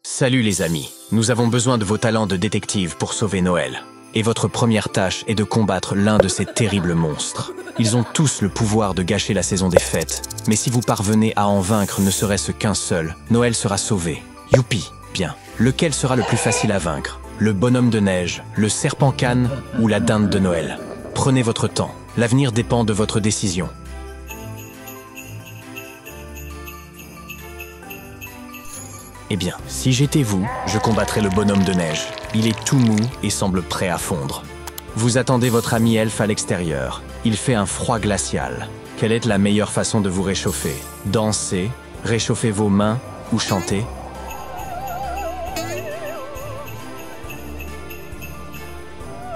Salut les amis, nous avons besoin de vos talents de détective pour sauver Noël. Et votre première tâche est de combattre l'un de ces terribles monstres. Ils ont tous le pouvoir de gâcher la saison des fêtes, mais si vous parvenez à en vaincre ne serait-ce qu'un seul, Noël sera sauvé. Youpi! Bien. Lequel sera le plus facile à vaincre? Le bonhomme de neige, le serpent-cane ou la dinde de Noël? Prenez votre temps. L'avenir dépend de votre décision. Eh bien, si j'étais vous, je combattrais le bonhomme de neige. Il est tout mou et semble prêt à fondre. Vous attendez votre ami elfe à l'extérieur. Il fait un froid glacial. Quelle est la meilleure façon de vous réchauffer? Danser, réchauffer vos mains ou chanter?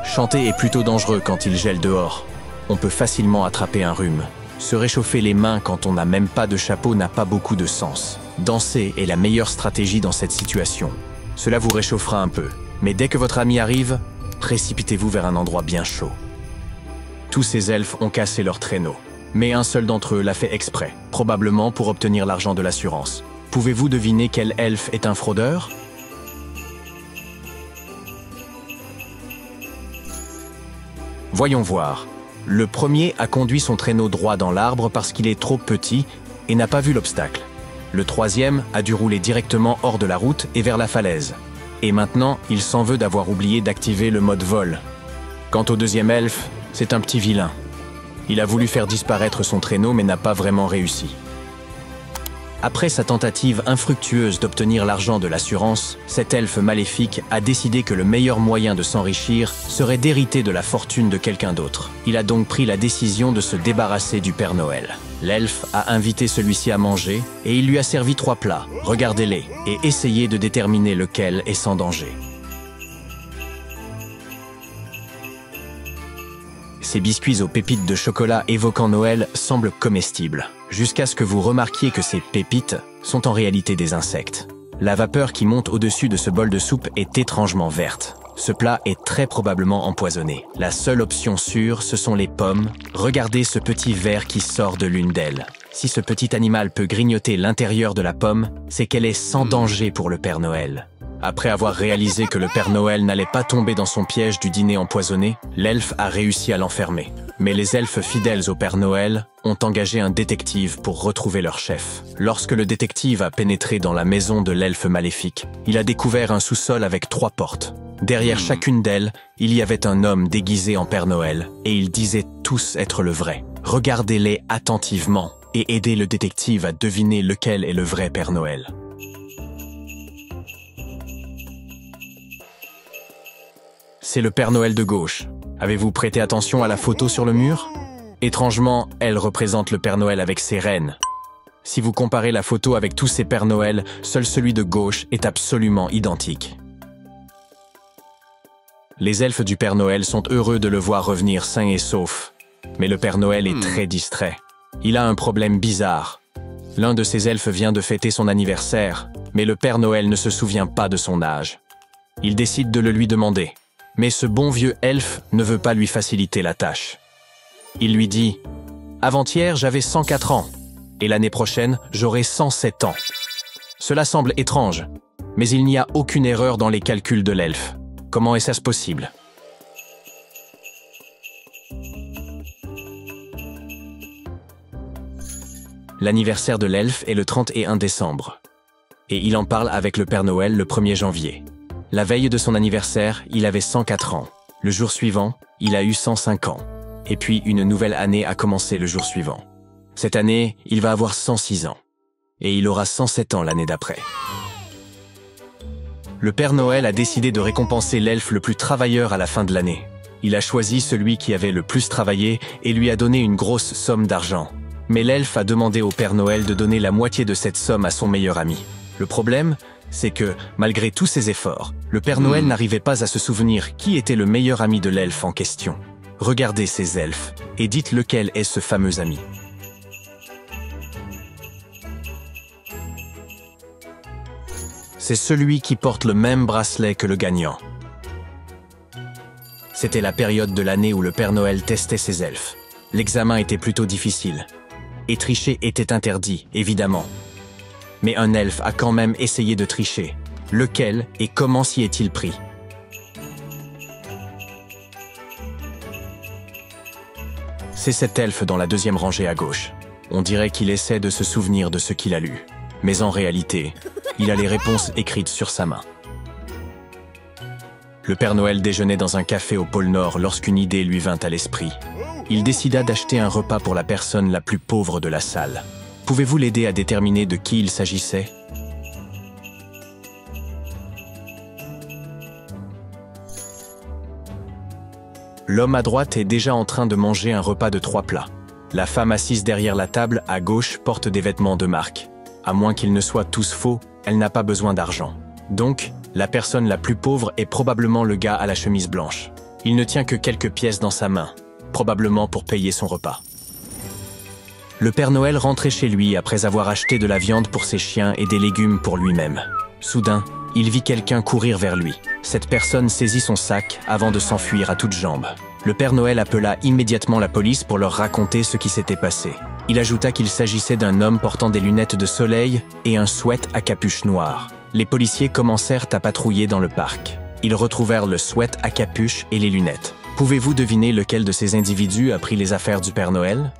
Chanter est plutôt dangereux quand il gèle dehors. On peut facilement attraper un rhume. Se réchauffer les mains quand on n'a même pas de chapeau n'a pas beaucoup de sens. Danser est la meilleure stratégie dans cette situation. Cela vous réchauffera un peu. Mais dès que votre ami arrive, précipitez-vous vers un endroit bien chaud. Tous ces elfes ont cassé leur traîneau. Mais un seul d'entre eux l'a fait exprès, probablement pour obtenir l'argent de l'assurance. Pouvez-vous deviner quel elfe est un fraudeur? Voyons voir. Le premier a conduit son traîneau droit dans l'arbre parce qu'il est trop petit et n'a pas vu l'obstacle. Le troisième a dû rouler directement hors de la route et vers la falaise. Et maintenant, il s'en veut d'avoir oublié d'activer le mode vol. Quant au deuxième elfe, c'est un petit vilain. Il a voulu faire disparaître son traîneau mais n'a pas vraiment réussi. Après sa tentative infructueuse d'obtenir l'argent de l'assurance, cet elfe maléfique a décidé que le meilleur moyen de s'enrichir serait d'hériter de la fortune de quelqu'un d'autre. Il a donc pris la décision de se débarrasser du Père Noël. L'elfe a invité celui-ci à manger et il lui a servi 3 plats. Regardez-les et essayez de déterminer lequel est sans danger. Ces biscuits aux pépites de chocolat évoquant Noël semblent comestibles, jusqu'à ce que vous remarquiez que ces pépites sont en réalité des insectes. La vapeur qui monte au-dessus de ce bol de soupe est étrangement verte. Ce plat est très probablement empoisonné. La seule option sûre, ce sont les pommes. Regardez ce petit ver qui sort de l'une d'elles. Si ce petit animal peut grignoter l'intérieur de la pomme, c'est qu'elle est sans danger pour le Père Noël. Après avoir réalisé que le Père Noël n'allait pas tomber dans son piège du dîner empoisonné, l'elfe a réussi à l'enfermer. Mais les elfes fidèles au Père Noël ont engagé un détective pour retrouver leur chef. Lorsque le détective a pénétré dans la maison de l'elfe maléfique, il a découvert un sous-sol avec 3 portes. Derrière chacune d'elles, il y avait un homme déguisé en Père Noël, et ils disaient tous être le vrai. Regardez-les attentivement et aidez le détective à deviner lequel est le vrai Père Noël. C'est le Père Noël de gauche. Avez-vous prêté attention à la photo sur le mur? Étrangement, elle représente le Père Noël avec ses reines. Si vous comparez la photo avec tous ces Pères Noël, seul celui de gauche est absolument identique. Les elfes du Père Noël sont heureux de le voir revenir sain et sauf. Mais le Père Noël est très distrait. Il a un problème bizarre. L'un de ces elfes vient de fêter son anniversaire, mais le Père Noël ne se souvient pas de son âge. Il décide de le lui demander. Mais ce bon vieux elfe ne veut pas lui faciliter la tâche. Il lui dit « Avant-hier, j'avais 104 ans, et l'année prochaine, j'aurai 107 ans. » Cela semble étrange, mais il n'y a aucune erreur dans les calculs de l'elfe. Comment est-ce possible? L'anniversaire de l'elfe est le 31 décembre, et il en parle avec le Père Noël le 1er janvier. La veille de son anniversaire, il avait 104 ans. Le jour suivant, il a eu 105 ans. Et puis, une nouvelle année a commencé le jour suivant. Cette année, il va avoir 106 ans. Et il aura 107 ans l'année d'après. Le Père Noël a décidé de récompenser l'elfe le plus travailleur à la fin de l'année. Il a choisi celui qui avait le plus travaillé et lui a donné une grosse somme d'argent. Mais l'elfe a demandé au Père Noël de donner la moitié de cette somme à son meilleur ami. Le problème, c'est que, malgré tous ses efforts, le Père Noël n'arrivait pas à se souvenir qui était le meilleur ami de l'elfe en question. Regardez ces elfes, et dites lequel est ce fameux ami. C'est celui qui porte le même bracelet que le gagnant. C'était la période de l'année où le Père Noël testait ses elfes. L'examen était plutôt difficile. Et tricher était interdit, évidemment. Mais un elfe a quand même essayé de tricher. Lequel et comment s'y est-il pris? C'est cet elfe dans la deuxième rangée à gauche. On dirait qu'il essaie de se souvenir de ce qu'il a lu. Mais en réalité, il a les réponses écrites sur sa main. Le Père Noël déjeunait dans un café au pôle Nord lorsqu'une idée lui vint à l'esprit. Il décida d'acheter un repas pour la personne la plus pauvre de la salle. Pouvez-vous l'aider à déterminer de qui il s'agissait? L'homme à droite est déjà en train de manger un repas de 3 plats. La femme assise derrière la table à gauche porte des vêtements de marque. À moins qu'ils ne soient tous faux, elle n'a pas besoin d'argent. Donc, la personne la plus pauvre est probablement le gars à la chemise blanche. Il ne tient que quelques pièces dans sa main, probablement pour payer son repas. Le Père Noël rentrait chez lui après avoir acheté de la viande pour ses chiens et des légumes pour lui-même. Soudain, il vit quelqu'un courir vers lui. Cette personne saisit son sac avant de s'enfuir à toutes jambes. Le Père Noël appela immédiatement la police pour leur raconter ce qui s'était passé. Il ajouta qu'il s'agissait d'un homme portant des lunettes de soleil et un sweat à capuche noire. Les policiers commencèrent à patrouiller dans le parc. Ils retrouvèrent le sweat à capuche et les lunettes. Pouvez-vous deviner lequel de ces individus a pris les affaires du Père Noël?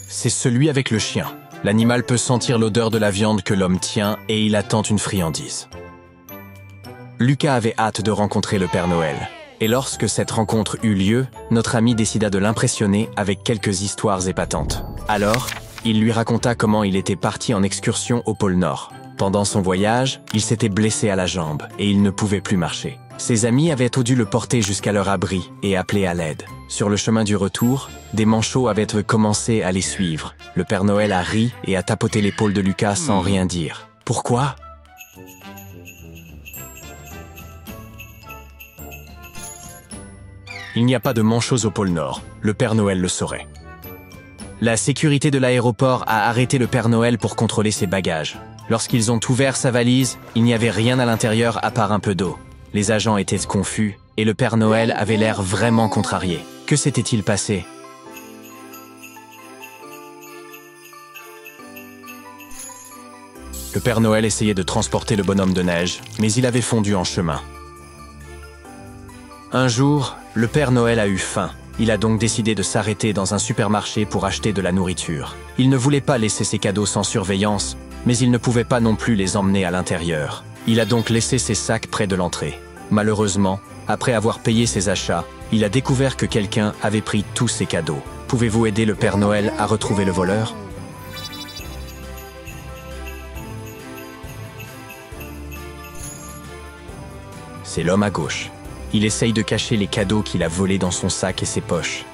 C'est celui avec le chien. L'animal peut sentir l'odeur de la viande que l'homme tient et il attend une friandise. Lucas avait hâte de rencontrer le Père Noël. Et lorsque cette rencontre eut lieu, notre ami décida de l'impressionner avec quelques histoires épatantes. Alors, il lui raconta comment il était parti en excursion au pôle Nord. Pendant son voyage, il s'était blessé à la jambe et il ne pouvait plus marcher. Ses amis avaient dû le porter jusqu'à leur abri et appeler à l'aide. Sur le chemin du retour, des manchots avaient commencé à les suivre. Le Père Noël a ri et a tapoté l'épaule de Lucas sans rien dire. Pourquoi? Il n'y a pas de manchots au pôle Nord. Le Père Noël le saurait. La sécurité de l'aéroport a arrêté le Père Noël pour contrôler ses bagages. Lorsqu'ils ont ouvert sa valise, il n'y avait rien à l'intérieur à part un peu d'eau. Les agents étaient confus et le Père Noël avait l'air vraiment contrarié. Que s'était-il passé? Le Père Noël essayait de transporter le bonhomme de neige, mais il avait fondu en chemin. Un jour, le Père Noël a eu faim. Il a donc décidé de s'arrêter dans un supermarché pour acheter de la nourriture. Il ne voulait pas laisser ses cadeaux sans surveillance, mais il ne pouvait pas non plus les emmener à l'intérieur. Il a donc laissé ses sacs près de l'entrée. Malheureusement, après avoir payé ses achats, il a découvert que quelqu'un avait pris tous ses cadeaux. Pouvez-vous aider le Père Noël à retrouver le voleur? C'est l'homme à gauche. Il essaye de cacher les cadeaux qu'il a volés dans son sac et ses poches.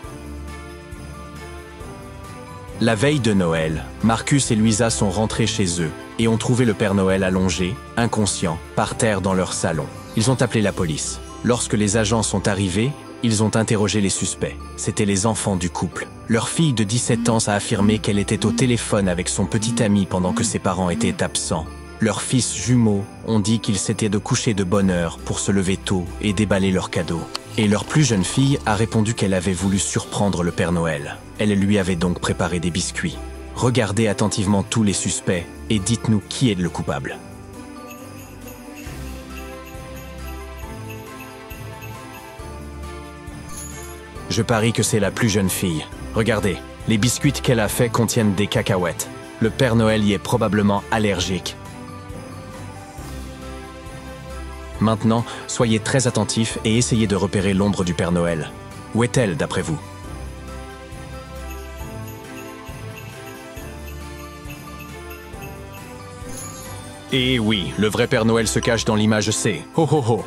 La veille de Noël, Marcus et Luisa sont rentrés chez eux et ont trouvé le Père Noël allongé, inconscient, par terre dans leur salon. Ils ont appelé la police. Lorsque les agents sont arrivés, ils ont interrogé les suspects. C'étaient les enfants du couple. Leur fille de 17 ans a affirmé qu'elle était au téléphone avec son petit ami pendant que ses parents étaient absents. Leurs fils jumeaux ont dit qu'ils s'étaient de coucher de bonne heure pour se lever tôt et déballer leurs cadeaux. Et leur plus jeune fille a répondu qu'elle avait voulu surprendre le Père Noël. Elle lui avait donc préparé des biscuits. Regardez attentivement tous les suspects et dites-nous qui est le coupable. Je parie que c'est la plus jeune fille. Regardez, les biscuits qu'elle a faits contiennent des cacahuètes. Le Père Noël y est probablement allergique. Maintenant, soyez très attentifs et essayez de repérer l'ombre du Père Noël. Où est-elle, d'après vous? Et oui, le vrai Père Noël se cache dans l'image C. Ho ho ho!